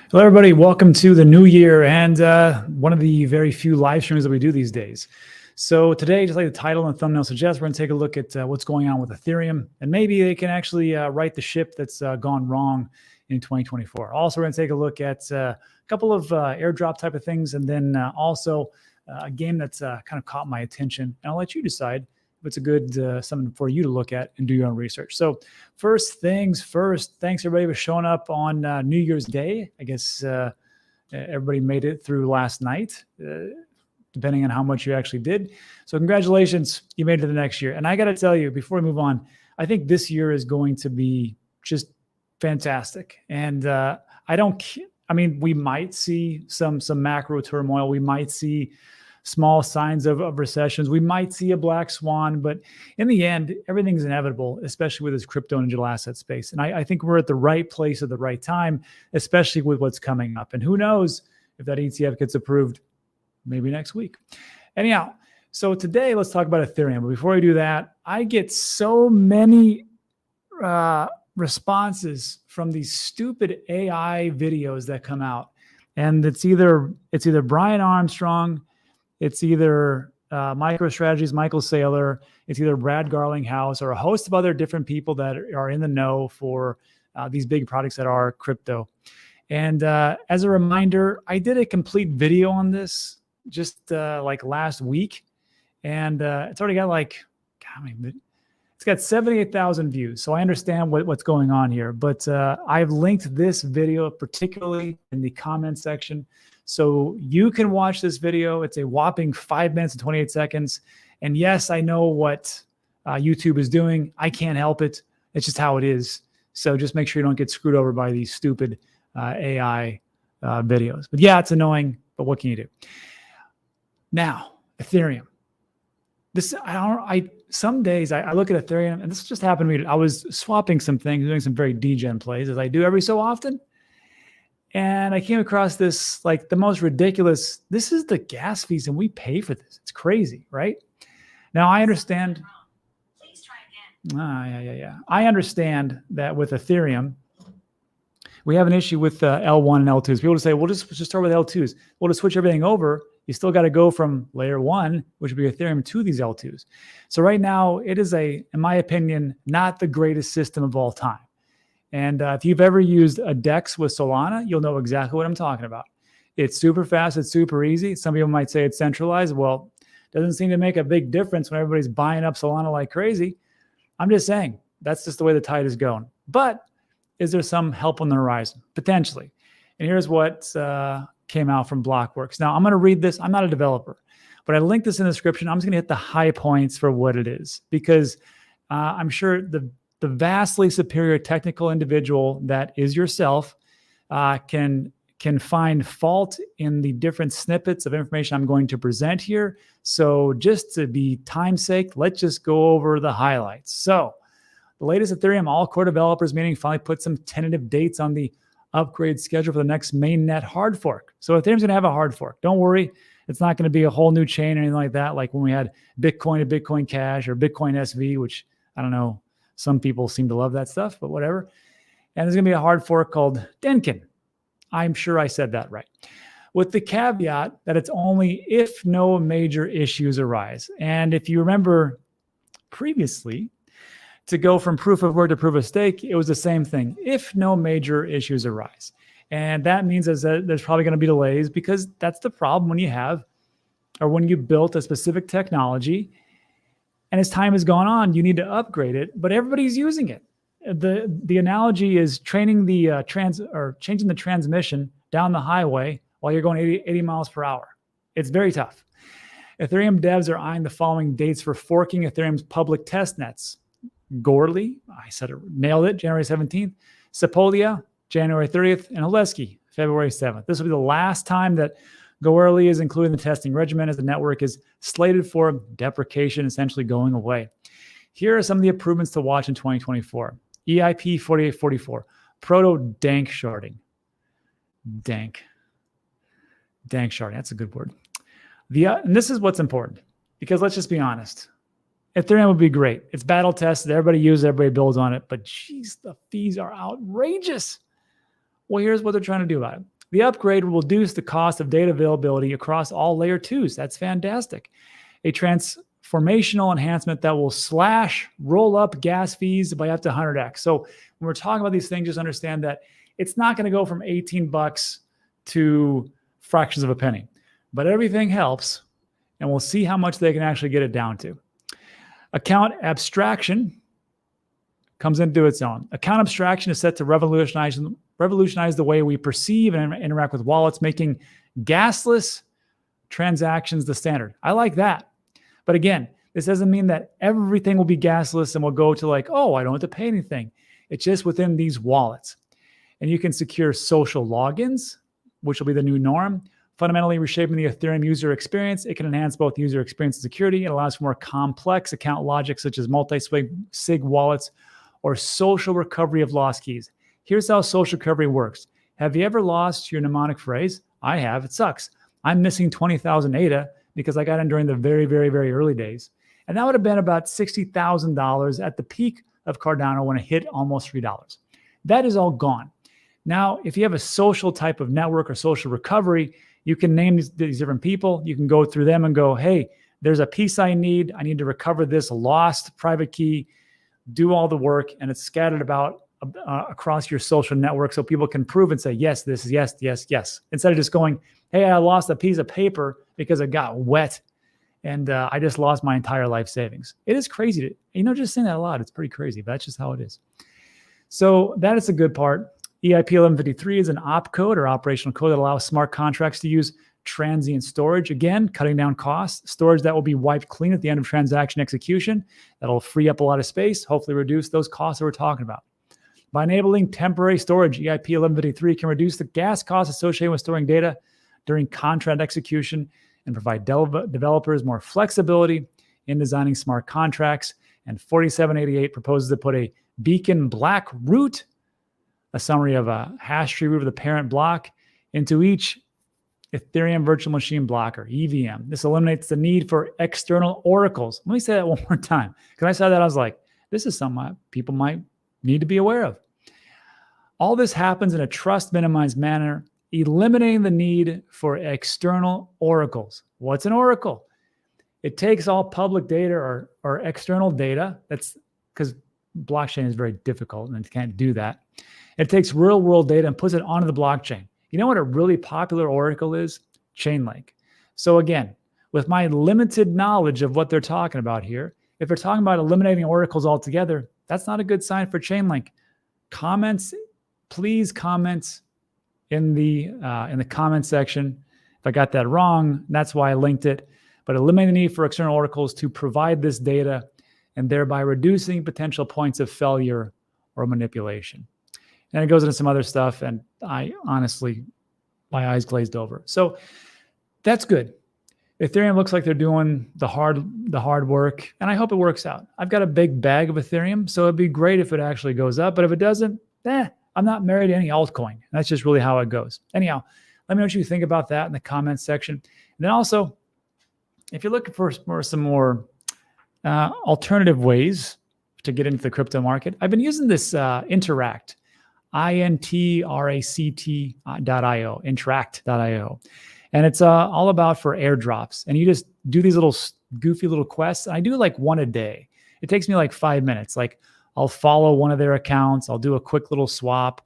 Hello, everybody. Welcome to the new year and one of the very few live streams that we do these days. So today, just like the title and thumbnail suggests, we're going to take a look at what's going on with Ethereum, and maybe they can actually right the ship that's gone wrong in 2024. Also, we're going to take a look at a couple of airdrop type of things, and then also a game that's kind of caught my attention. And I'll let you decide if it's a good something for you to look at and do your own research. So first things first, thanks everybody for showing up on New Year's Day. I guess everybody made it through last night, depending on how much you actually did. So congratulations, you made it to the next year. And I got to tell you, before we move on, I think this year is going to be just fantastic. And we might see some macro turmoil. We might see small signs of recessions. We might see a black swan, but in the end, everything's inevitable, especially with this crypto and digital asset space. And I think we're at the right place at the right time, especially with what's coming up. And who knows if that ETF gets approved maybe next week. Anyhow, so today let's talk about Ethereum. But before we do that, I get so many responses from these stupid AI videos that come out. And it's either Brian Armstrong, it's either MicroStrategy's Michael Saylor, it's either Brad Garlinghouse, or a host of other different people that are in the know for these big products that are crypto. And as a reminder, I did a complete video on this just like last week, and it's already got it's got 78,000 views. So I understand what's going on here, but I've linked this video particularly in the comment section. So you can watch this video. It's a whopping 5 minutes and 28 seconds. And yes, I know what YouTube is doing. I can't help it. It's just how it is. So just make sure you don't get screwed over by these stupid AI videos. But yeah, it's annoying, but what can you do? Now, Ethereum. Some days I look at Ethereum, and this just happened to me. I was swapping some things, doing some very degen plays, as I do every so often. And I came across this, like the most ridiculous, this is the gas fees and we pay for this. It's crazy, right? Now I understand. Please try again. Yeah. I understand that with Ethereum, we have an issue with L1 and L2s. People say, well, just start with L2s. Well, to switch everything over, you still got to go from layer one, which would be Ethereum, to these L2s. So right now it is in my opinion, not the greatest system of all time. And if you've ever used a DEX with Solana, you'll know exactly what I'm talking about. It's super fast. It's super easy. Some people might say it's centralized. Well, it doesn't seem to make a big difference when everybody's buying up Solana like crazy. I'm just saying that's just the way the tide is going. But is there some help on the horizon? Potentially. And here's what came out from Blockworks. Now, I'm going to read this. I'm not a developer, but I linked this in the description. I'm just going to hit the high points for what it is, because I'm sure the vastly superior technical individual that is yourself can find fault in the different snippets of information I'm going to present here. So just to be time's sake, let's just go over the highlights. So the latest Ethereum all-core developers meeting finally put some tentative dates on the upgrade schedule for the next mainnet hard fork. So Ethereum's going to have a hard fork. Don't worry. It's not going to be a whole new chain or anything like that, like when we had Bitcoin to Bitcoin Cash or Bitcoin SV, which I don't know. Some people seem to love that stuff, but whatever. And there's going to be a hard fork called Denkin. I'm sure I said that right. With the caveat that it's only if no major issues arise. And if you remember previously, to go from proof of work to proof of stake, it was the same thing, if no major issues arise. And that means that there's probably going to be delays, because that's the problem when you built a specific technology. And as time has gone on, you need to upgrade it, but everybody's using it. The analogy is changing the transmission down the highway while you're going 80 miles per hour. It's very tough. Ethereum devs are eyeing the following dates for forking Ethereum's public test nets. Gorley, I said it, nailed it, January 17th. Sepolia, January 30th. And Oleski, February 7th. This will be the last time that Goerli is included in the testing regimen, as the network is slated for deprecation, essentially going away. Here are some of the improvements to watch in 2024. EIP 4844, proto-dank sharding. Dank sharding, that's a good word. And this is what's important, because let's just be honest. Ethereum would be great. It's battle tested. Everybody uses it. Everybody builds on it. But geez, the fees are outrageous. Well, here's what they're trying to do about it. The upgrade will reduce the cost of data availability across all layer 2s. That's fantastic. A transformational enhancement that will roll up gas fees by up to 100x. So when we're talking about these things, just understand that it's not going to go from 18 bucks to fractions of a penny, but everything helps, and we'll see how much they can actually get it down to. Account abstraction comes into its own. Account abstraction is set to revolutionize the way we perceive and interact with wallets, making gasless transactions the standard. I like that. But again, this doesn't mean that everything will be gasless and will go to like, oh, I don't have to pay anything. It's just within these wallets. And you can secure social logins, which will be the new norm, fundamentally reshaping the Ethereum user experience. It can enhance both user experience and security. It allows for more complex account logic, such as multi-sig wallets or social recovery of lost keys. Here's how social recovery works. Have you ever lost your mnemonic phrase? I have. It sucks. I'm missing 20,000 ADA because I got in during the very, very, very early days. And that would have been about $60,000 at the peak of Cardano when it hit almost $3. That is all gone. Now, if you have a social type of network or social recovery, you can name these different people. You can go through them and go, hey, there's a piece I need. I need to recover this lost private key, do all the work, and it's scattered about across your social network so people can prove and say, yes, this is yes, yes, yes. Instead of just going, hey, I lost a piece of paper because it got wet and I just lost my entire life savings. It is crazy. Just saying that a lot, it's pretty crazy, but that's just how it is. So that is a good part. EIP 1153 is an opcode or operational code that allows smart contracts to use transient storage. Again, cutting down costs, storage that will be wiped clean at the end of transaction execution. That'll free up a lot of space, hopefully reduce those costs that we're talking about. By enabling temporary storage, EIP 1153 can reduce the gas costs associated with storing data during contract execution and provide developers more flexibility in designing smart contracts. And 4788 proposes to put a beacon black root, a summary of a hash tree root of the parent block, into each Ethereum virtual machine block, or EVM. This eliminates the need for external oracles. Let me say that one more time. Because I saw that, I was like, this is something people might need to be aware of. All this happens in a trust minimized manner, eliminating the need for external oracles. What's an oracle? It takes all public data or external data. That's because blockchain is very difficult and it can't do that. It takes real world data and puts it onto the blockchain. You know what a really popular oracle is? Chainlink. So again, with my limited knowledge of what they're talking about here, if they're talking about eliminating oracles altogether, that's not a good sign for Chainlink. Comments, please comment in the comment section. If I got that wrong, that's why I linked it. But eliminating the need for external oracles to provide this data and thereby reducing potential points of failure or manipulation. And it goes into some other stuff, and I honestly, my eyes glazed over. So that's good. Ethereum looks like they're doing the hard work, and I hope it works out. I've got a big bag of Ethereum, so it'd be great if it actually goes up. But if it doesn't, I'm not married to any altcoin. That's just really how it goes. Anyhow, let me know what you think about that in the comments section. And then also, if you're looking for some more alternative ways to get into the crypto market, I've been using this Interact. Interact.io, interact.io. And it's all about for airdrops. And you just do these little goofy little quests. And I do like one a day. It takes me like 5 minutes. Like I'll follow one of their accounts. I'll do a quick little swap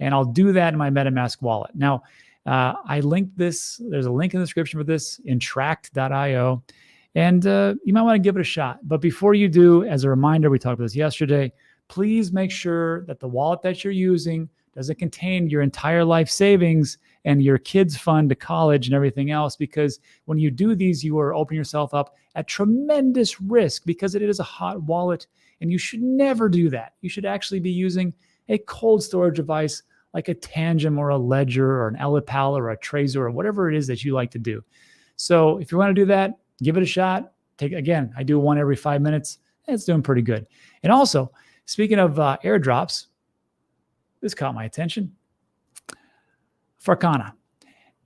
and I'll do that in my MetaMask wallet. Now, I linked this. There's a link in the description for this, interact.io. And you might want to give it a shot. But before you do, as a reminder, we talked about this yesterday, please make sure that the wallet that you're using doesn't contain your entire life savings and your kids' fund to college and everything else, because when you do these, you are opening yourself up at tremendous risk because it is a hot wallet and you should never do that. You should actually be using a cold storage device like a Tangent or a Ledger or an Ellipal or a Trezor or whatever it is that you like to do. So if you want to do that, give it a shot. Again, I do one every 5 minutes. It's doing pretty good. And also, speaking of airdrops, this caught my attention. Farcana.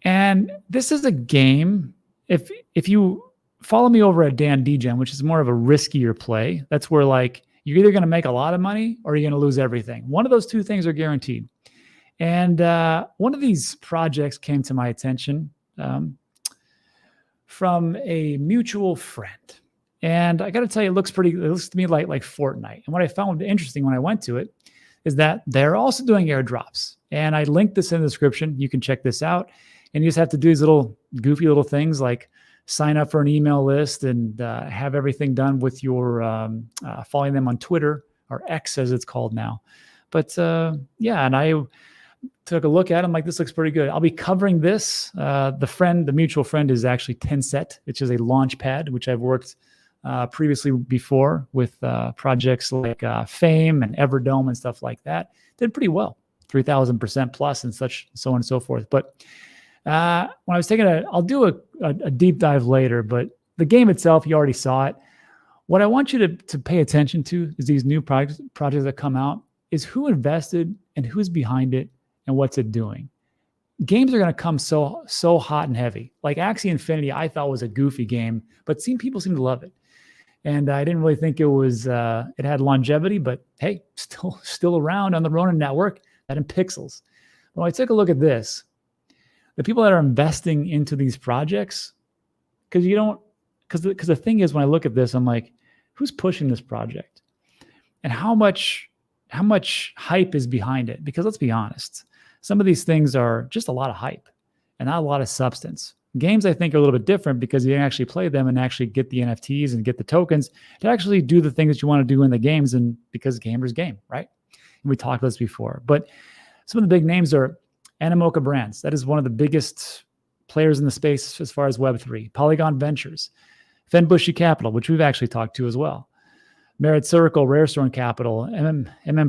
And this is a game. If you follow me over at Dan Degen, which is more of a riskier play, that's where like you're either going to make a lot of money or you're going to lose everything. One of those two things are guaranteed. And one of these projects came to my attention from a mutual friend. And I got to tell you, it looks to me like Fortnite. And what I found interesting when I went to it is that they're also doing airdrops. And I linked this in the description. You can check this out. And you just have to do these little goofy little things like sign up for an email list and have everything done with your following them on Twitter, or X as it's called now. But yeah, and I took a look at it. I'm like, this looks pretty good. I'll be covering this. The mutual friend is actually Tencent, which is a launch pad, which I've worked previously before with projects like Fame and Everdome and stuff like that. Did pretty well, 3,000% plus and such, so on and so forth. But when I was taking I'll do a deep dive later, but the game itself, you already saw it. What I want you to pay attention to is these new projects that come out, is who invested and who's behind it and what's it doing. Games are going to come so hot and heavy. Like Axie Infinity, I thought was a goofy game, but people seem to love it. And I didn't really think it had longevity, but hey, still around on the Ronin network, that in pixels. When I take a look at this, the people that are investing into these projects, because the thing is, when I look at this, I'm like, who's pushing this project? And how much hype is behind it? Because let's be honest, some of these things are just a lot of hype and not a lot of substance. Games, I think, are a little bit different because you can actually play them and actually get the NFTs and get the tokens to actually do the things that you want to do in the games, and because gamers game, right? And we talked about this before. But some of the big names are Animoca Brands. That is one of the biggest players in the space as far as Web3. Polygon Ventures, Fenbushy Capital, which we've actually talked to as well. Merit Circle, Rarestone Capital,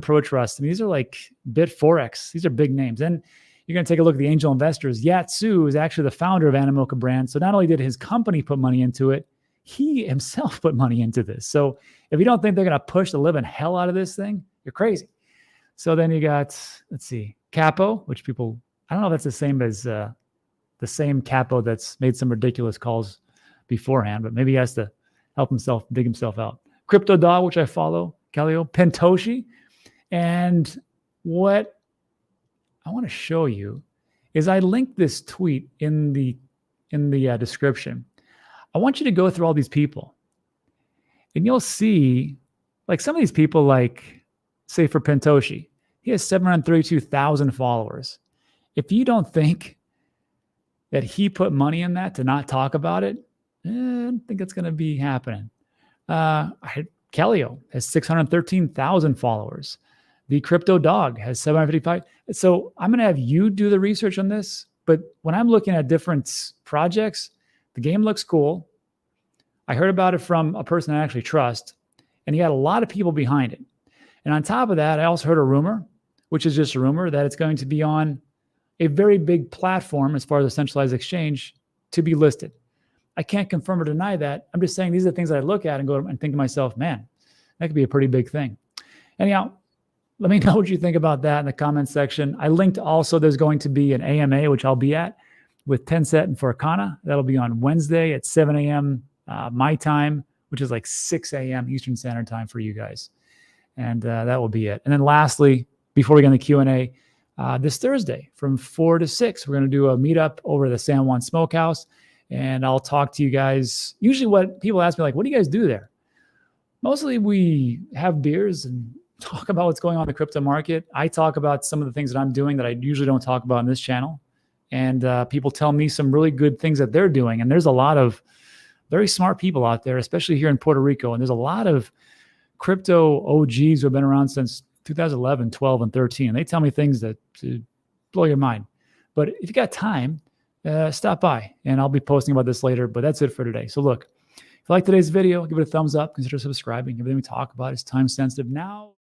Pro Trust. I mean, these are like Bit4X. These are big names. And you're going to take a look at the angel investors. Yatsu is actually the founder of Animoca Brands. So not only did his company put money into it, he himself put money into this. So if you don't think they're going to push the living hell out of this thing, you're crazy. So then you got, let's see, Capo, which I don't know if that's the same as the same Capo that's made some ridiculous calls beforehand, but maybe he has to help himself dig himself out. Crypto Dog, which I follow, Calio, Pentoshi. And what I want to show you is I linked this tweet in the description. I want you to go through all these people, and you'll see, like, some of these people, like, say for Pentoshi, he has 732,000 followers. If you don't think that he put money in that to not talk about it, I don't think it's going to be happening. Calio has 613,000 followers. The Crypto Dog has 755. So I'm going to have you do the research on this. But when I'm looking at different projects, the game looks cool. I heard about it from a person I actually trust, and he had a lot of people behind it. And on top of that, I also heard a rumor, which is just a rumor, that it's going to be on a very big platform as far as a centralized exchange to be listed. I can't confirm or deny that. I'm just saying these are the things that I look at and go and think to myself, man, that could be a pretty big thing. Anyhow, let me know what you think about that in the comments section. I linked also, there's going to be an AMA, which I'll be at with Tencent and Farcana. That'll be on Wednesday at 7 a.m. My time, which is like 6 a.m. Eastern Standard Time for you guys. And that will be it. And then lastly, before we get into the Q&A, this Thursday from 4 to 6, we're going to do a meetup over the San Juan Smokehouse. And I'll talk to you guys. Usually what people ask me, like, what do you guys do there? Mostly we have beers and talk about what's going on in the crypto market. I talk about some of the things that I'm doing that I usually don't talk about on this channel. And people tell me some really good things that they're doing. And there's a lot of very smart people out there, especially here in Puerto Rico. And there's a lot of crypto OGs who have been around since 2011, 12, and 13. And they tell me things that blow your mind. But if you got time, stop by, and I'll be posting about this later. But that's it for today. So look, if you like today's video, give it a thumbs up, consider subscribing. Everything we talk about is time sensitive now.